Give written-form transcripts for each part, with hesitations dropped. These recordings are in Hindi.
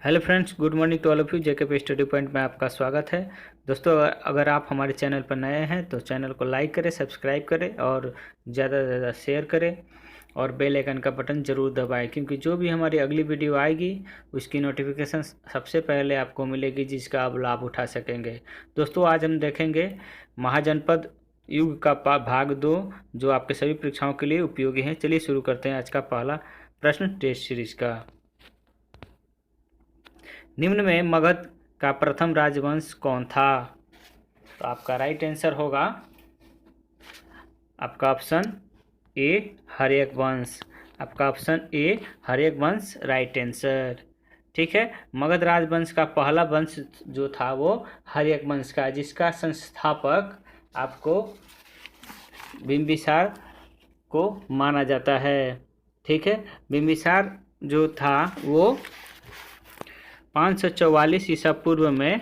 Hello friends, good morning to all of you. JK study point में आपका स्वागत है। दोस्तों, अगर आप हमारे चैनल पर नए हैं तो चैनल को लाइक करें, सब्सक्राइब करें और ज़्यादा से ज़्यादा शेयर करें और बेल आइकन का बटन ज़रूर दबाएं, क्योंकि जो भी हमारी अगली वीडियो आएगी उसकी नोटिफिकेशन सबसे पहले आपको मिलेगी, जिसका आप लाभ उठा सकेंगे। दोस्तों, आज हम देखेंगे महाजनपद युग का भाग 2, जो आपके सभी परीक्षाओं के लिए उपयोगी है। चलिए शुरू करते हैं आज का पहला प्रश्न टेस्ट सीरीज का। निम्न में मगध का प्रथम राजवंश कौन था? तो आपका राइट आंसर होगा आपका ऑप्शन ए हर्यक वंश। आपका ऑप्शन ए हर्यक वंश राइट आंसर। ठीक है, मगध राजवंश का पहला वंश जो था वो हर्यक वंश का, जिसका संस्थापक आपको बिंबिसार को माना जाता है। ठीक है, बिंबिसार जो था वो 544 ईसा पूर्व में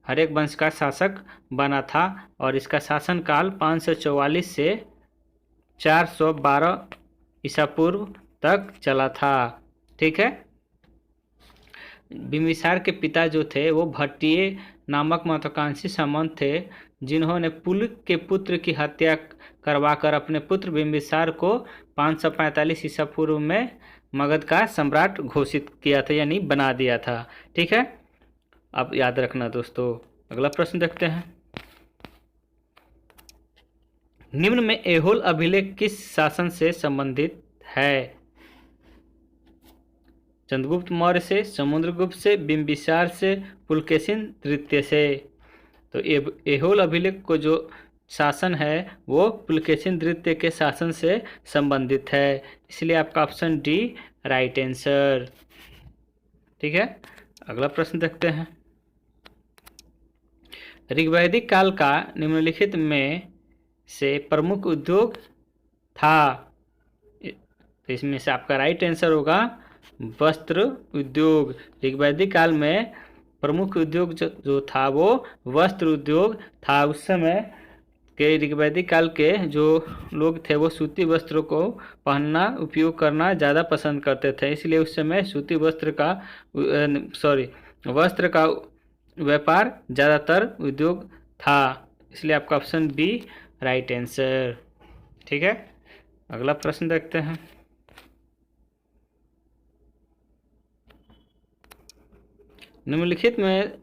हर्यक वंश का शासक बना था और इसका शासनकाल 544 से 412 ईसा पूर्व तक चला था। ठीक है, बिंबिसार के पिता जो थे वो भट्टिय नामक महत्वाकांक्षी सामंत थे, जिन्होंने पुलुक के पुत्र की हत्या करवाकर अपने पुत्र बिंबिसार को 545 ईसा पूर्व में मगध का सम्राट घोषित किया था, यानी बना दिया था। ठीक है, अब याद रखना दोस्तों। अगला प्रश्न देखते हैं। निम्न में ऐहोल अभिलेख किस शासन से संबंधित है? चंद्रगुप्त मौर्य से, समुद्रगुप्त से, बिंबिसार से, पुलकेशिन तृतीय से। तो ऐहोल अभिलेख को जो शासन है वो पुलकेशिन द्वितीय के शासन से संबंधित है, इसलिए आपका ऑप्शन डी राइट आंसर। ठीक है, अगला प्रश्न देखते हैं। ऋग्वैदिक काल का निम्नलिखित में से प्रमुख उद्योग था? तो इसमें से आपका राइट आंसर होगा वस्त्र उद्योग। ऋग्वैदिक काल में प्रमुख उद्योग जो था वो वस्त्र उद्योग था। उस समय के ऋग्वैदिक काल के जो लोग थे वो सूती वस्त्रों को पहनना, उपयोग करना ज़्यादा पसंद करते थे, इसलिए उस समय सूती वस्त्र का व्यापार ज़्यादातर उद्योग था, इसलिए आपका ऑप्शन बी राइट आंसर। ठीक है, अगला प्रश्न देखते हैं। निम्नलिखित में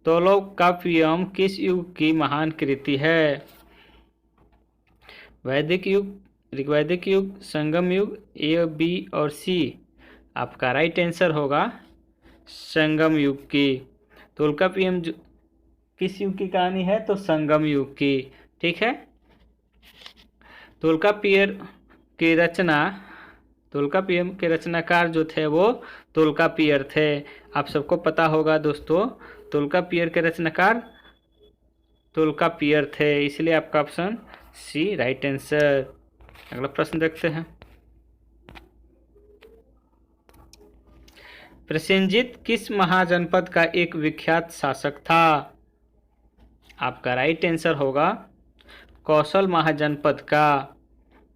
तोलोकाप्पियम किस युग की महान कृति है? वैदिक युग, ऋग्वैदिक युग, संगम युग, ए, बी और सी। आपका राइट आंसर होगा संगम युग की। तोल्काप्पियम किस युग की कहानी है? तो संगम युग की। ठीक है, तोल्काप्पियम के रचनाकार जो थे वो तोल्काप्पियर थे। आप सबको पता होगा दोस्तों, तोल्काप्पियर के रचनाकार तोल्काप्पियर थे, इसलिए आपका ऑप्शन सी राइट आंसर। अगला प्रश्न देखते हैं। प्रसेनजित किस महाजनपद का एक विख्यात शासक था? आपका राइट आंसर होगा कौशल महाजनपद का।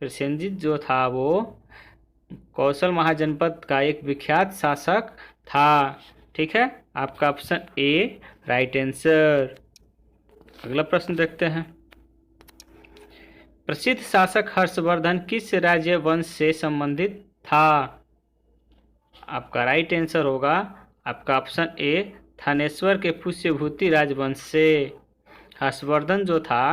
प्रसेनजित जो था वो कौशल महाजनपद का एक विख्यात शासक था। ठीक है, आपका ऑप्शन ए राइट आंसर। अगला प्रश्न देखते हैं। प्रसिद्ध शासक हर्षवर्धन किस राज्य वंश से संबंधित था? आपका राइट आंसर होगा आपका ऑप्शन ए थानेश्वर के पुष्यभूति राजवंश से। हर्षवर्धन जो था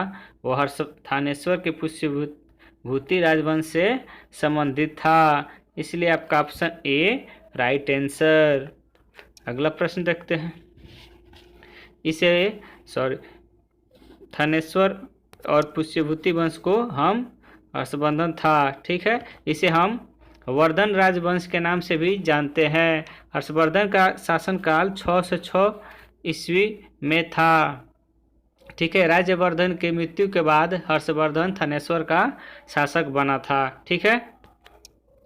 वो थानेश्वर के पुष्यभूति राजवंश से संबंधित था, इसलिए आपका ऑप्शन ए राइट आंसर। अगला प्रश्न देखते हैं। थानेश्वर और पुष्यभूति वंश को हम हर्षवर्धन था, ठीक है, इसे हम वर्धन राजवंश के नाम से भी जानते हैं। हर्षवर्धन का शासनकाल 6 से 6 ईस्वी में था। ठीक है, राज्यवर्धन के मृत्यु के बाद हर्षवर्धन थानेश्वर का शासक बना था। ठीक है,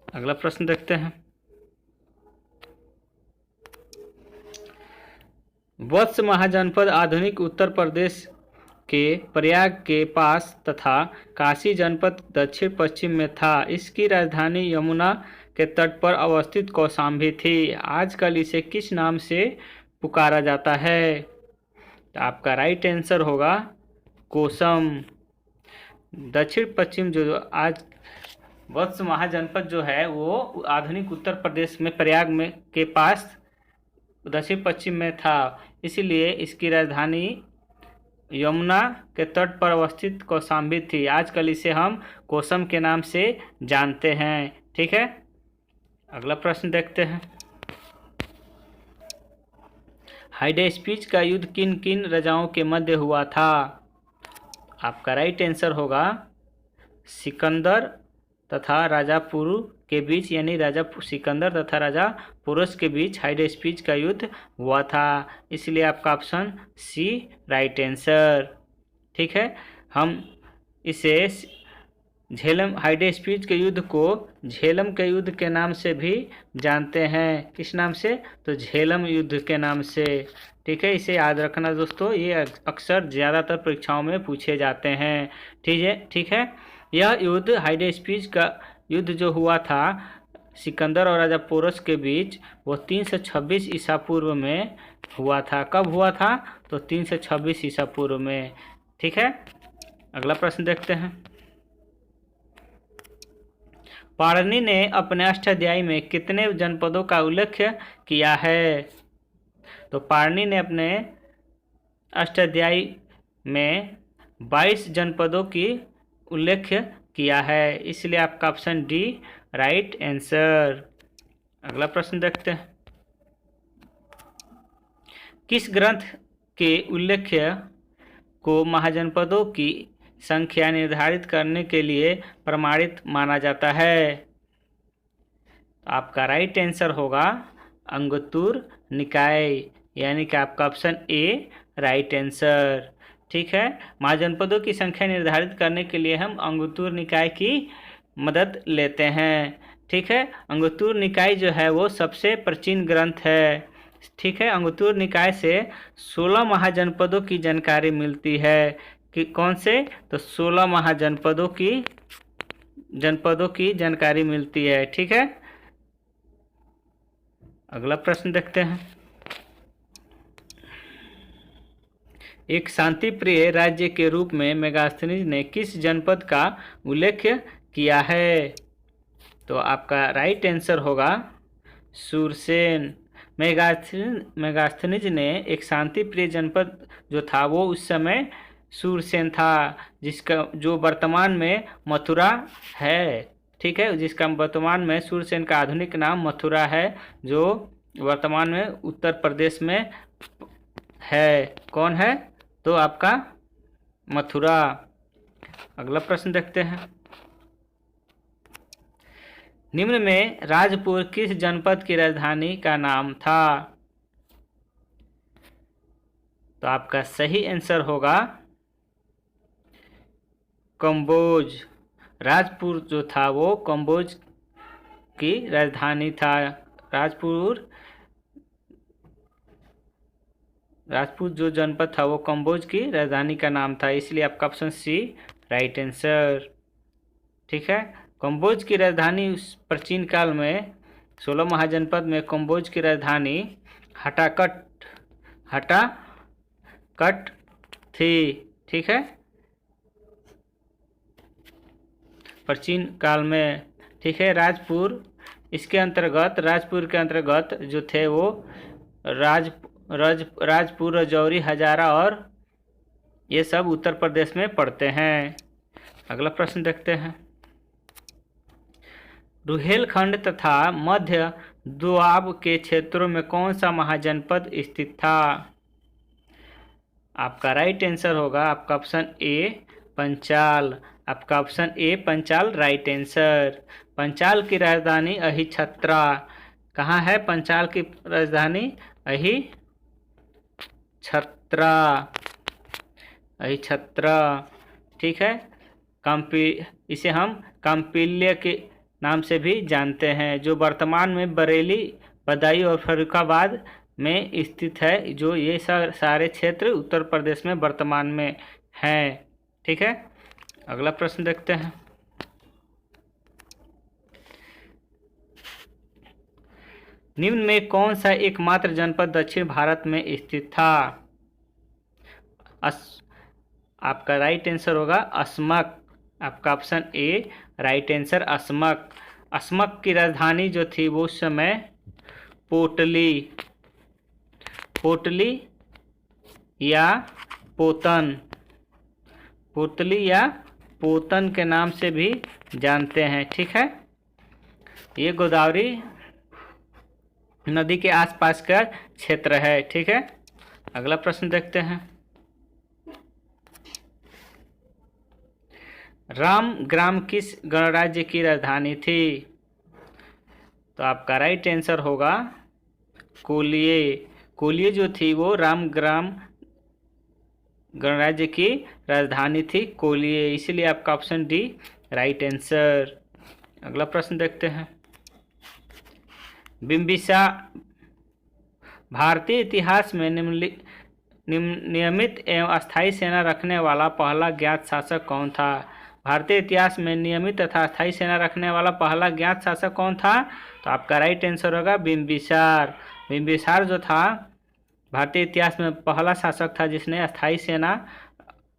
अगला प्रश्न देखते हैं। वत्स महाजनपद आधुनिक उत्तर प्रदेश के प्रयाग के पास तथा काशी जनपद दक्षिण पश्चिम में था। इसकी राजधानी यमुना के तट पर अवस्थित कौशाम्बी थी। आजकल इसे किस नाम से पुकारा जाता है? तो आपका राइट आंसर होगा कोसम। दक्षिण पश्चिम जो आज वत्स महाजनपद जो है वो आधुनिक उत्तर प्रदेश में प्रयाग में के पास दक्षिण पश्चिम में था, इसलिए इसकी राजधानी यमुना के तट पर अवस्थित कौशाम्बी थी। आजकल इसे हम कोसम के नाम से जानते हैं। ठीक है, अगला प्रश्न देखते हैं। हाइडेस्पिच का युद्ध किन किन राजाओं के मध्य हुआ था? आपका राइट आंसर होगा सिकंदर तथा राजा पुरु के बीच, यानी राजा सिकंदर तथा राजा पुरुष के बीच हाइडेस्पिच का युद्ध हुआ था, इसलिए आपका ऑप्शन सी राइट आंसर। ठीक है, हम इसे झेलम हाइडेस्पिच के युद्ध को झेलम के युद्ध के नाम से भी जानते हैं। किस नाम से? तो झेलम युद्ध के नाम से। ठीक है, इसे याद रखना दोस्तों, ये अक्सर ज़्यादातर परीक्षाओं में पूछे जाते हैं। ठीक है, यह युद्ध हाइडेस्पिच का युद्ध जो हुआ था सिकंदर और राजा पोरस के बीच, वो 326 ईसा पूर्व में हुआ था। कब हुआ था? तो 326 ईसा पूर्व में। ठीक है, अगला प्रश्न देखते हैं। पाणिनि ने अपने अष्टाध्यायी में कितने जनपदों का उल्लेख किया है? तो पाणिनि ने अपने अष्टाध्यायी में 22 जनपदों की उल्लेख किया है, इसलिए आपका ऑप्शन डी राइट आंसर। अगला प्रश्न देखते हैं। किस ग्रंथ के उल्लेख को महाजनपदों की संख्या निर्धारित करने के लिए प्रमाणित माना जाता है? आपका राइट आंसर होगा अंगुत्तुर निकाय, यानी कि आपका ऑप्शन ए राइट आंसर। ठीक है, महाजनपदों की संख्या निर्धारित करने के लिए हम अंगुत्तुर निकाय की मदद लेते हैं। ठीक है, अंगुत्तुर निकाय जो है वो सबसे प्राचीन ग्रंथ है। ठीक है, अंगुत्तुर निकाय से 16 महाजनपदों की जानकारी मिलती है। कि कौन से? तो 16 महाजनपदों की जानकारी मिलती है। ठीक है, अगला प्रश्न देखते हैं। एक शांति प्रिय राज्य के रूप में मेगास्थनीज ने किस जनपद का उल्लेख किया है? तो आपका राइट आंसर होगा सूरसेन। मेगास्थनीज ने एक शांति प्रिय जनपद जो था वो उस समय सूरसेन था, जिसका जो वर्तमान में मथुरा है। ठीक है, जिसका वर्तमान में सूरसेन का आधुनिक नाम मथुरा है, जो वर्तमान में उत्तर प्रदेश में है। कौन है? तो आपका मथुरा। अगला प्रश्न देखते हैं। निम्न में राजपुर किस जनपद की राजधानी का नाम था? तो आपका सही आंसर होगा कंबोज। राजपुर जो था वो कंबोज की राजधानी था। राजपुर जो जनपद था वो कंबोज की राजधानी का नाम था, इसलिए आपका ऑप्शन सी राइट आंसर। ठीक है, कंबोज की राजधानी उस प्राचीन काल में 16 महाजनपद में कंबोज की राजधानी हटाकट थी। ठीक है, प्राचीन काल में। ठीक है, राजपुर के अंतर्गत जो थे वो राजपुर, राजौरी, हजारा और ये सब उत्तर प्रदेश में पड़ते हैं। अगला प्रश्न देखते हैं। रुहेलखंड तथा मध्य दोआब के क्षेत्रों में कौन सा महाजनपद स्थित था? आपका राइट आंसर होगा आपका ऑप्शन ए पंचाल। आपका option A Panchal right answer. Panchal की राजधानी अहिछत्रा। कहाँ है पंचाल की राजधानी? अहिछत्रा। ठीक है, इसे हम काम्पिल्य के नाम से भी जानते हैं, जो वर्तमान में बरेली, बदायूं और फर्रुखाबाद में स्थित है, जो ये सारे क्षेत्र उत्तर प्रदेश में वर्तमान में हैं। ठीक है, अगला प्रश्न देखते हैं। निम्न में कौन सा एकमात्र जनपद दक्षिण भारत में स्थित था? आपका राइट आंसर होगा अस्मक। आपका ऑप्शन ए राइट आंसर अस्मक। अस्मक की राजधानी जो थी वो उस समय पोटली या पोतन, पोतली या पोतन के नाम से भी जानते हैं। ठीक है, ये गोदावरी नदी के आसपास का क्षेत्र है। ठीक है, अगला प्रश्न देखते हैं। रामग्राम किस गणराज्य की राजधानी थी? तो आपका राइट आंसर होगा कोलिये। कोलिये जो थी वो रामग्राम गणराज्य की राजधानी थी कोलिये, इसलिए आपका ऑप्शन डी राइट आंसर। अगला प्रश्न देखते हैं। बिम्बिसार भारतीय इतिहास में नियमित एवं अस्थायी सेना रखने वाला पहला ज्ञात शासक कौन था? भारतीय इतिहास में नियमित तथा अस्थायी सेना रखने वाला पहला ज्ञात शासक कौन था? तो आपका राइट आंसर होगा बिम्बिसार। बिम्बिसार जो था भारतीय इतिहास में पहला शासक था जिसने अस्थायी सेना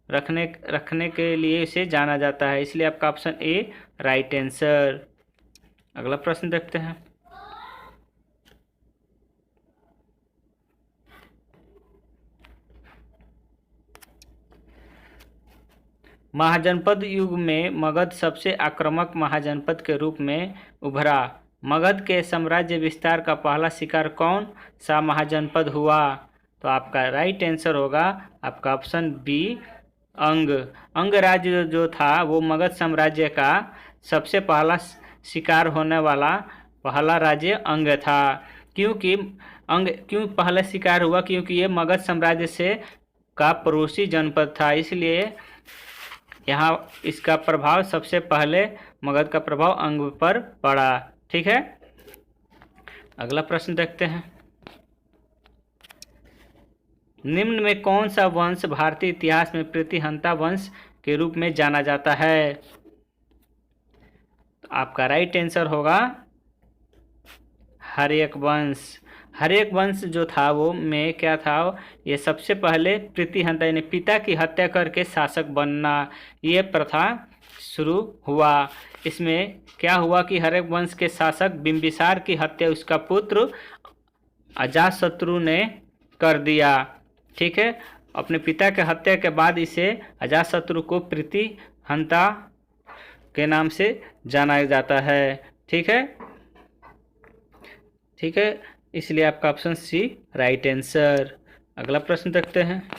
रखने के लिए इसे जाना जाता है, इसलिए आपका ऑप्शन ए राइट आंसर। अगला प्रश्न देखते हैं। महाजनपद युग में मगध सबसे आक्रामक महाजनपद के रूप में उभरा। मगध के साम्राज्य विस्तार का पहला शिकार कौन सा महाजनपद हुआ? तो आपका राइट आंसर होगा आपका ऑप्शन बी अंग। अंग राज्य जो था वो मगध साम्राज्य का सबसे पहला शिकार होने वाला पहला राज्य अंग था। क्योंकि अंग क्यों पहला शिकार हुआ? क्योंकि ये मगध साम्राज्य से का पड़ोसी जनपद था, इसलिए यहाँ इसका प्रभाव सबसे पहले मगध का प्रभाव अंग पर पड़ा। ठीक है, अगला प्रश्न देखते हैं। निम्न में कौन सा वंश भारतीय इतिहास में प्रतिहंता वंश के रूप में जाना जाता है? तो आपका राइट आंसर होगा हर्यक वंश। हर्यक वंश जो था वो में क्या था, ये सबसे पहले प्रतिहंता यानी पिता की हत्या करके शासक बनना, ये प्रथा शुरू हुआ। इसमें क्या हुआ कि हर्यक वंश के शासक बिम्बिसार की हत्या उसका पुत्र अजातशत्रु ने कर दिया। ठीक है, अपने पिता के हत्या के बाद इसे अजातशत्रु को प्रतिहंता के नाम से जाना जाता है। ठीक है, ठीक है, इसलिए आपका ऑप्शन सी राइट आंसर। अगला प्रश्न देखते हैं।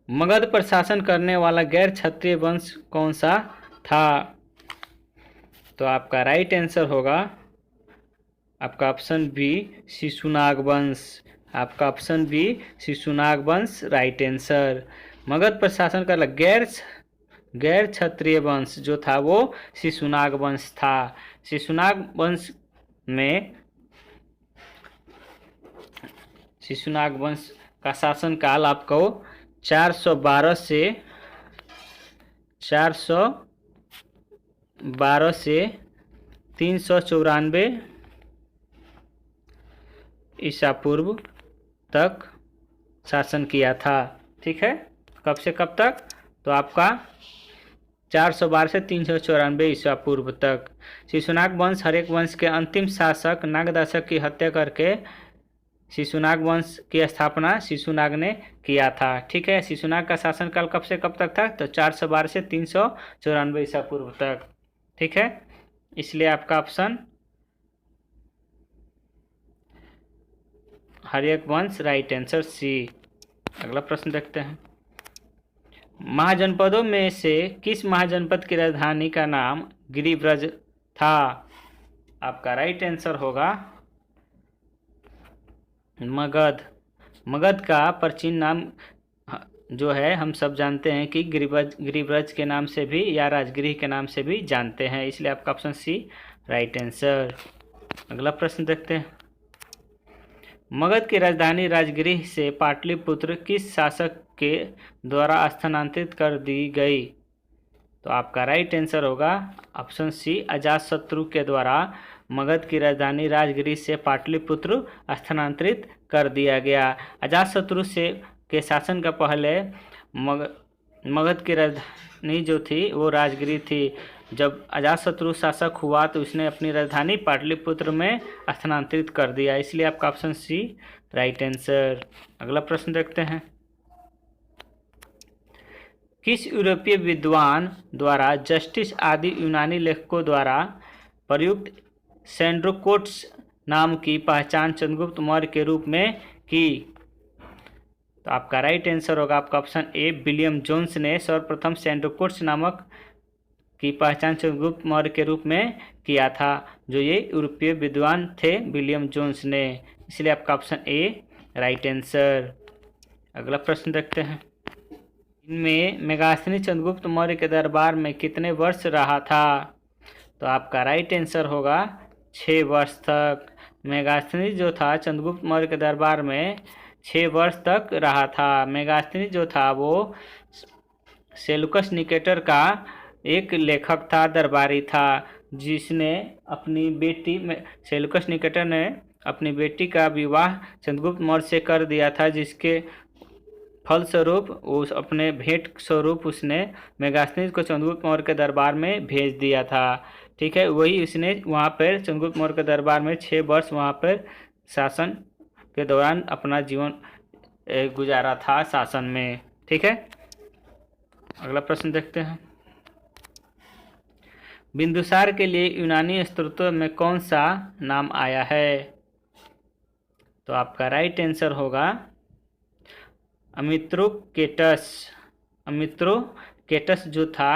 मगध पर शासन करने वाला गैर क्षत्रिय वंश कौन सा था? तो आपका राइट आंसर होगा आपका ऑप्शन बी शिशुनाग वंश। आपका ऑप्शन बी शिशुनाग वंश राइट आंसर। मगध पर शासन कर गैर क्षत्रिय वंश जो था वो शिशुनाग वंश था। शिशुनाग वंश में शिशुनाग वंश का शासनकाल आपको 412 से 394 ईसा पूर्व तक शासन किया था। ठीक है, कब से कब तक? तो आपका 412 से 394 ईसा पूर्व तक। शिशुनाग वंश हर्यक वंश के अंतिम शासक नागदशक की हत्या करके शिशुनाग वंश की स्थापना शिशुनाग ने किया था। ठीक है, शिशुनाग का शासनकाल कब से कब तक था? तो 412 से 394 ईसा पूर्व तक। ठीक है, इसलिए आपका ऑप्शन हर्यक वंश राइट आंसर सी। अगला प्रश्न देखते हैं। महाजनपदों में से किस महाजनपद की राजधानी का नाम गिरिब्रज था? आपका राइट आंसर होगा मगध। मगध का प्राचीन नाम जो है हम सब जानते हैं कि गिरिब्रज के नाम से भी या राजगृह के नाम से भी जानते हैं, इसलिए आपका ऑप्शन सी राइट आंसर। अगला प्रश्न देखते हैं। मगध की राजधानी राजगृह से पाटलिपुत्र किस शासक के द्वारा स्थानांतरित कर दी गई? तो तो आपका राइट आंसर होगा ऑप्शन सी, अजातशत्रु के द्वारा मगध की राजधानी राजगृह से पाटलिपुत्र स्थानांतरित कर दिया गया। अजातशत्रु से के शासन का पहले मगध की राजधानी जो थी वो राजगृह थी। जब अजातशत्रु शासक हुआ तो उसने अपनी राजधानी पाटलिपुत्र में स्थानांतरित कर दिया, इसलिए आपका ऑप्शन सी राइट आंसर। अगला प्रश्न देखते हैं। किस यूरोपीय विद्वान द्वारा जस्टिस आदि यूनानी लेखकों द्वारा प्रयुक्त सैंड्रोकोट्स नाम की पहचान चंद्रगुप्त मौर्य के रूप में की? तो आपका राइट आंसर होगा आपका ऑप्शन ए, विलियम जोन्स ने सर्वप्रथम सैंड्रोकोट्स नामक की पहचान चंद्रगुप्त मौर्य के रूप में किया था। जो ये यूरोपीय विद्वान थे विलियम जोन्स ने, इसलिए आपका ऑप्शन ए राइट आंसर। अगला प्रश्न देखते हैं। इनमें मेगास्थनी चंद्रगुप्त मौर्य के दरबार में कितने वर्ष रहा था? तो आपका राइट आंसर होगा 6 वर्ष तक। मेगास्थनी जो था चंद्रगुप्त मौर्य के दरबार में 6 वर्ष तक रहा था। मेगास्थनी जो था वो सेलुकस निकेटर का एक लेखक था, दरबारी था, जिसने अपनी बेटी में सेलुकस निकेटर ने अपनी बेटी का विवाह चंद्रगुप्त मौर्य से कर दिया था, जिसके फलस्वरूप उस अपने भेंट स्वरूप उसने मेगास्थनीज को चंद्रगुप्त मौर्य के दरबार में भेज दिया था। ठीक है, वही उसने वहाँ पर चंद्रगुप्त मौर्य के दरबार में 6 वर्ष वहाँ पर शासन के दौरान अपना जीवन गुजारा था शासन में। ठीक है, अगला प्रश्न देखते हैं। बिंदुसार के लिए यूनानी स्त्रोतों में कौन सा नाम आया है? तो आपका राइट आंसर होगा अमित्रोकेटस। अमित्रोकेटस जो था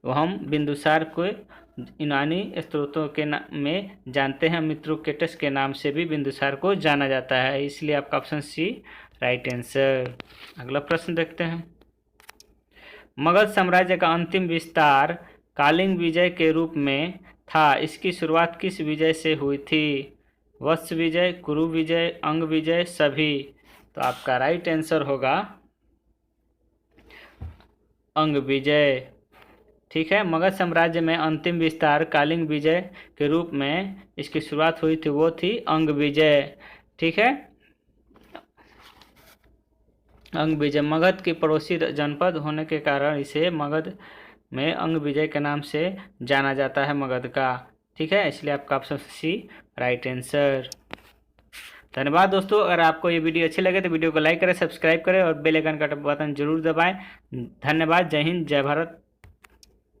वो हम बिंदुसार को यूनानी स्त्रोतों के में जानते हैं। अमित्रोकेटस के नाम से भी बिंदुसार को जाना जाता है, इसलिए आपका ऑप्शन सी राइट आंसर। अगला प्रश्न देखते हैं। मगध साम्राज्य का अंतिम विस्तार कलिंग विजय के रूप में था। इसकी शुरुआत किस विजय से हुई थी? वत्स विजय, कुरु विजय, अंग विजय, सभी? तो आपका राइट आंसर होगा अंग विजय। ठीक है, मगध साम्राज्य में अंतिम विस्तार कलिंग विजय के रूप में इसकी शुरुआत हुई थी, वो थी अंग विजय। ठीक है, अंग विजय मगध की पड़ोसी जनपद होने के कारण इसे मगध में अंग विजय के नाम से जाना जाता है मगध का। ठीक है, इसलिए आपका ऑप्शन सी राइट आंसर। धन्यवाद दोस्तों। अगर आपको ये वीडियो अच्छी लगे तो वीडियो को लाइक करें, सब्सक्राइब करें और बेल आइकन का बटन जरूर दबाएं। धन्यवाद। जय हिंद, जय भारत।